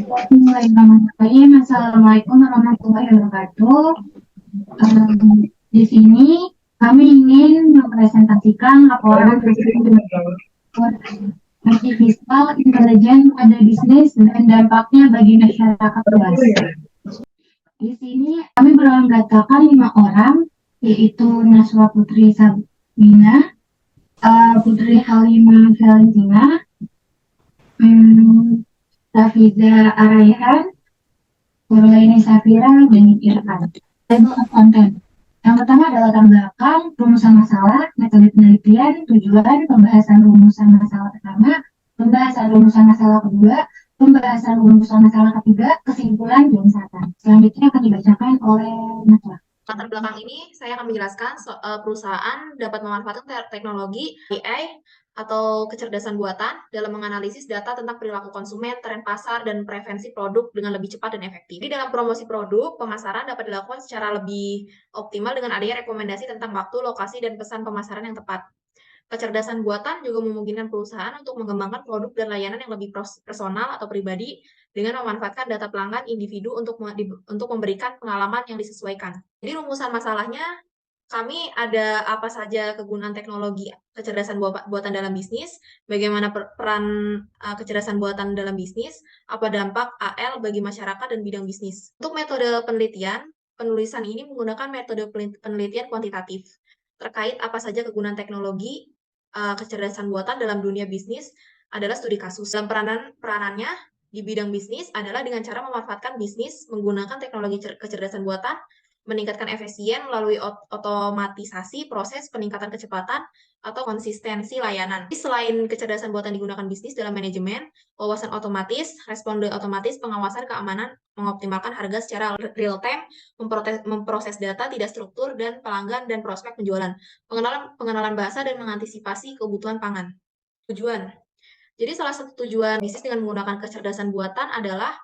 Bismillahirrahmanirrahim. Assalamualaikum warahmatullahi wabarakatuh. Di sini kami ingin mempresentasikan laporan artificial intelligence pada bisnis dan dampaknya bagi masyarakat luas. Di sini kami beranggotakan 5 orang, yaitu Naswa Putri Sabina, Putri Halimah Valentina, Rafiza Arayhan, Nurlaini Safira, dan Irfan. Table of content. Yang pertama adalah latar belakang, rumusan masalah, metode penelitian, tujuan, pembahasan rumusan masalah pertama, pembahasan rumusan masalah kedua, pembahasan rumusan masalah ketiga, kesimpulan, dan saran. Selanjutnya akan dibacakan oleh Najwa. Latar belakang ini saya akan menjelaskan perusahaan dapat memanfaatkan teknologi AI atau kecerdasan buatan dalam menganalisis data tentang perilaku konsumen, tren pasar, dan preferensi produk dengan lebih cepat dan efektif. Jadi dalam promosi produk, pemasaran dapat dilakukan secara lebih optimal dengan adanya rekomendasi tentang waktu, lokasi, dan pesan pemasaran yang tepat. Kecerdasan buatan juga memungkinkan perusahaan untuk mengembangkan produk dan layanan yang lebih personal atau pribadi dengan memanfaatkan data pelanggan individu untuk memberikan pengalaman yang disesuaikan. Jadi rumusan masalahnya, kami ada apa saja kegunaan teknologi kecerdasan buatan dalam bisnis, bagaimana peran kecerdasan buatan dalam bisnis, apa dampak AL bagi masyarakat dan bidang bisnis. Untuk metode penelitian, penulisan ini menggunakan metode penelitian kuantitatif terkait apa saja kegunaan teknologi kecerdasan buatan dalam dunia bisnis adalah studi kasus. Dalam peranannya di bidang bisnis adalah dengan cara memanfaatkan bisnis menggunakan teknologi kecerdasan buatan, meningkatkan efisien melalui otomatisasi proses, peningkatan kecepatan, atau konsistensi layanan. Jadi, selain kecerdasan buatan digunakan bisnis dalam manajemen, wawasan otomatis, responde otomatis, pengawasan keamanan, mengoptimalkan harga secara real time, memproses data tidak struktur, dan pelanggan dan prospek penjualan, pengenalan bahasa, dan mengantisipasi kebutuhan pangan. Tujuan. Jadi salah satu tujuan bisnis dengan menggunakan kecerdasan buatan adalah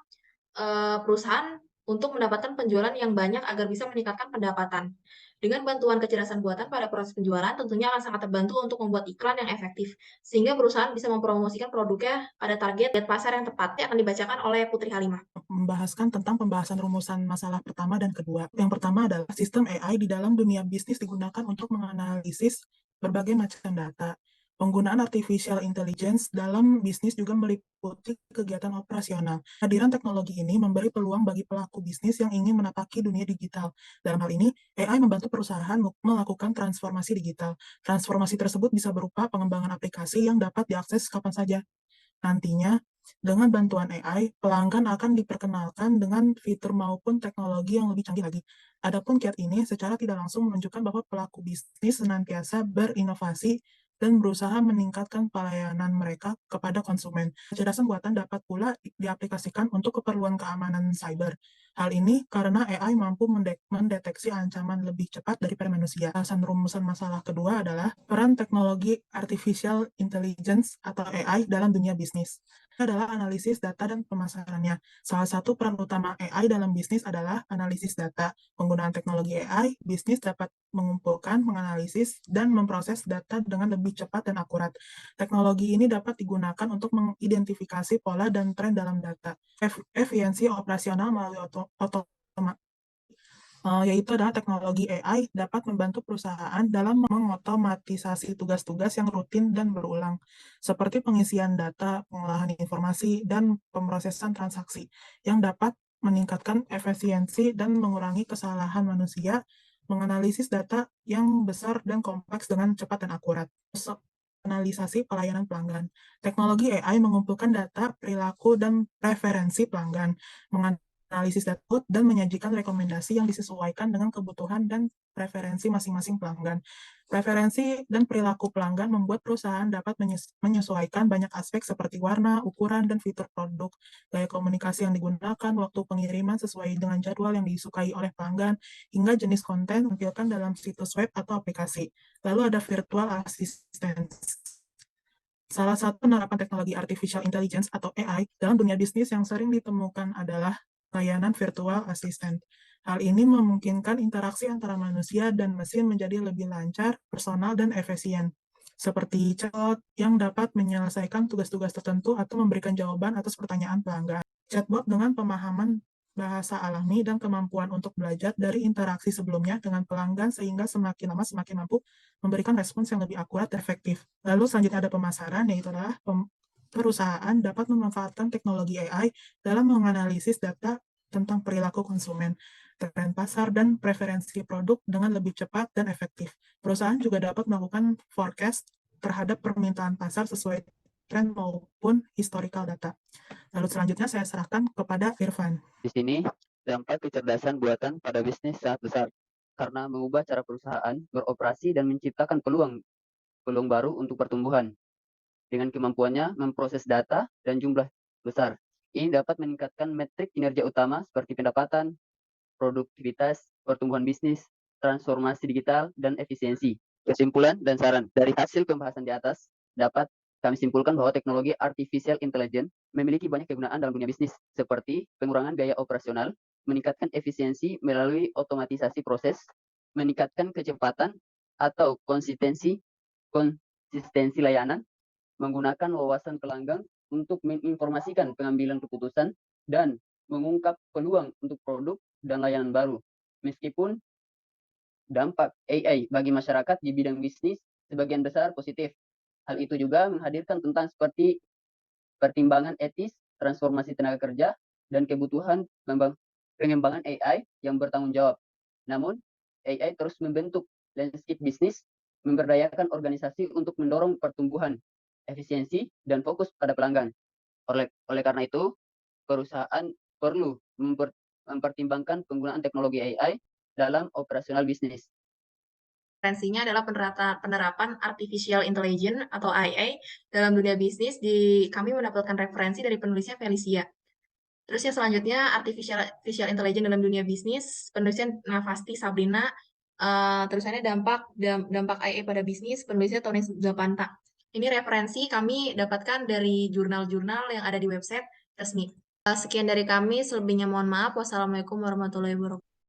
perusahaan untuk mendapatkan penjualan yang banyak agar bisa meningkatkan pendapatan. Dengan bantuan kecerdasan buatan pada proses penjualan, tentunya akan sangat terbantu untuk membuat iklan yang efektif, sehingga perusahaan bisa mempromosikan produknya pada target pasar yang tepat. Yang akan dibacakan oleh Putri Halimah. Membahaskan tentang pembahasan rumusan masalah pertama dan kedua. Yang pertama adalah sistem AI di dalam dunia bisnis digunakan untuk menganalisis berbagai macam data. Penggunaan artificial intelligence dalam bisnis juga meliputi kegiatan operasional. Kehadiran teknologi ini memberi peluang bagi pelaku bisnis yang ingin menapaki dunia digital. Dalam hal ini, AI membantu perusahaan melakukan transformasi digital. Transformasi tersebut bisa berupa pengembangan aplikasi yang dapat diakses kapan saja. Nantinya, dengan bantuan AI, pelanggan akan diperkenalkan dengan fitur maupun teknologi yang lebih canggih lagi. Adapun kiat ini secara tidak langsung menunjukkan bahwa pelaku bisnis senantiasa berinovasi dan berusaha meningkatkan pelayanan mereka kepada konsumen. Kecerdasan buatan dapat pula diaplikasikan untuk keperluan keamanan cyber. Hal ini karena AI mampu mendeteksi ancaman lebih cepat daripada manusia. Alasan rumusan masalah kedua adalah peran teknologi artificial intelligence atau AI dalam dunia bisnis. Adalah analisis data dan pemasarannya. Salah satu peran utama AI dalam bisnis adalah analisis data. Penggunaan teknologi AI, bisnis dapat mengumpulkan, menganalisis, dan memproses data dengan lebih cepat dan akurat. Teknologi ini dapat digunakan untuk mengidentifikasi pola dan tren dalam data. Efisiensi operasional melalui yaitu adalah teknologi AI dapat membantu perusahaan dalam mengotomatisasi tugas-tugas yang rutin dan berulang, seperti pengisian data, pengolahan informasi, dan pemrosesan transaksi, yang dapat meningkatkan efisiensi dan mengurangi kesalahan manusia, menganalisis data yang besar dan kompleks dengan cepat dan akurat. Analisasi pelayanan pelanggan. Teknologi AI mengumpulkan data, perilaku, dan preferensi pelanggan, analisis data dan menyajikan rekomendasi yang disesuaikan dengan kebutuhan dan preferensi masing-masing pelanggan. Preferensi dan perilaku pelanggan membuat perusahaan dapat menyesuaikan banyak aspek seperti warna, ukuran, dan fitur produk, gaya komunikasi yang digunakan, waktu pengiriman sesuai dengan jadwal yang disukai oleh pelanggan, hingga jenis konten ditampilkan dalam situs web atau aplikasi. Lalu ada virtual assistant. Salah satu penerapan teknologi artificial intelligence atau AI dalam dunia bisnis yang sering ditemukan adalah layanan virtual assistant. Hal ini memungkinkan interaksi antara manusia dan mesin menjadi lebih lancar, personal, dan efisien, seperti chatbot yang dapat menyelesaikan tugas-tugas tertentu atau memberikan jawaban atas pertanyaan pelanggan. Chatbot dengan pemahaman bahasa alami dan kemampuan untuk belajar dari interaksi sebelumnya dengan pelanggan sehingga semakin lama semakin mampu memberikan respons yang lebih akurat dan efektif. Lalu selanjutnya ada pemasaran, yaitu adalah perusahaan dapat memanfaatkan teknologi AI dalam menganalisis data tentang perilaku konsumen, tren pasar, dan preferensi produk dengan lebih cepat dan efektif. Perusahaan juga dapat melakukan forecast terhadap permintaan pasar sesuai tren maupun historical data. Lalu selanjutnya saya serahkan kepada Irfan. Di sini, dampak kecerdasan buatan pada bisnis sangat besar karena mengubah cara perusahaan beroperasi dan menciptakan peluang baru untuk pertumbuhan. Dengan kemampuannya memproses data dan jumlah besar, ini dapat meningkatkan metrik kinerja utama seperti pendapatan, produktivitas, pertumbuhan bisnis, transformasi digital, dan efisiensi. Kesimpulan dan saran dari hasil pembahasan di atas dapat kami simpulkan bahwa teknologi artificial intelligence memiliki banyak kegunaan dalam dunia bisnis, seperti pengurangan biaya operasional, meningkatkan efisiensi melalui otomatisasi proses, meningkatkan kecepatan atau konsistensi layanan, menggunakan wawasan pelanggan untuk menginformasikan pengambilan keputusan, dan mengungkap peluang untuk produk dan layanan baru. Meskipun dampak AI bagi masyarakat di bidang bisnis sebagian besar positif, hal itu juga menghadirkan tentang seperti pertimbangan etis, transformasi tenaga kerja, dan kebutuhan pengembangan AI yang bertanggung jawab. Namun, AI terus membentuk landscape bisnis, memberdayakan organisasi untuk mendorong pertumbuhan, efisiensi, dan fokus pada pelanggan. Oleh karena itu, perusahaan perlu mempertimbangkan penggunaan teknologi AI dalam operasional bisnis. Referensinya adalah penerapan artificial intelligence atau AI dalam dunia bisnis. Kami mendapatkan referensi dari penulisnya Felicia. Terus yang selanjutnya artificial intelligence dalam dunia bisnis, penulisnya Navasti Sabrina. Tulisannya dampak AI pada bisnis, penulisnya Tony Zapanta. Ini referensi kami dapatkan dari jurnal-jurnal yang ada di website resmi. Sekian dari kami, selebihnya mohon maaf. Wassalamualaikum warahmatullahi wabarakatuh.